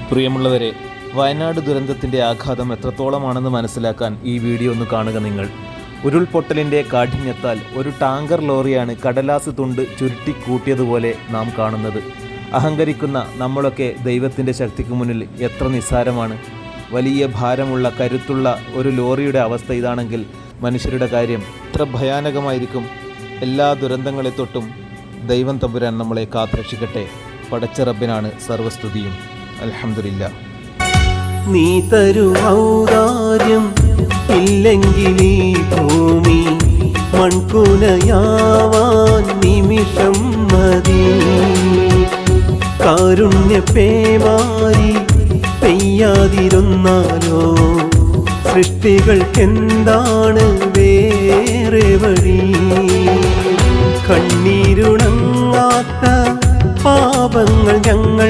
പ്രിയമുള്ളവരെ, വയനാട് ദുരന്തത്തിൻ്റെ ആഘാതം എത്രത്തോളമാണെന്ന് മനസ്സിലാക്കാൻ ഈ വീഡിയോ ഒന്ന് കാണുക നിങ്ങൾ. ഉരുൾപൊട്ടലിൻ്റെ കാഠിന്യത്താൽ ഒരു ടാങ്കർ ലോറിയാണ് കടലാസ് തുണ്ട് ചുരുട്ടിക്കൂട്ടിയതുപോലെ നാം കാണുന്നത്. അഹങ്കരിക്കുന്ന നമ്മളൊക്കെ ദൈവത്തിൻ്റെ ശക്തിക്ക് മുന്നിൽ എത്ര നിസ്സാരമാണ്. വലിയ ഭാരമുള്ള കരുത്തുള്ള ഒരു ലോറിയുടെ അവസ്ഥ ഇതാണെങ്കിൽ മനുഷ്യരുടെ കാര്യം എത്ര ഭയാനകമായിരിക്കും. എല്ലാ ദുരന്തങ്ങളെ തൊട്ടും ദൈവം തമ്പുരാൻ നമ്മളെ കാത്തുരക്ഷിക്കട്ടെ. പടച്ച റബ്ബിനാണ് സർവസ്തുതിയും. അൽഹംദുലില്ലാ. നീ തരും ഔദാര്യം ഇല്ലെങ്കിൽ ഈ ഭൂമി മൺകുനയാവാൻ നിമിഷം മതി. കാരുണ്യ പേമാരി പെയ്യാതിരുന്നാലോ സൃഷ്ടികൾക്കെന്താണ് വേറെ വഴി? കണ്ണീരുണങ്ങാത്ത പാപങ്ങൾ ഞങ്ങൾ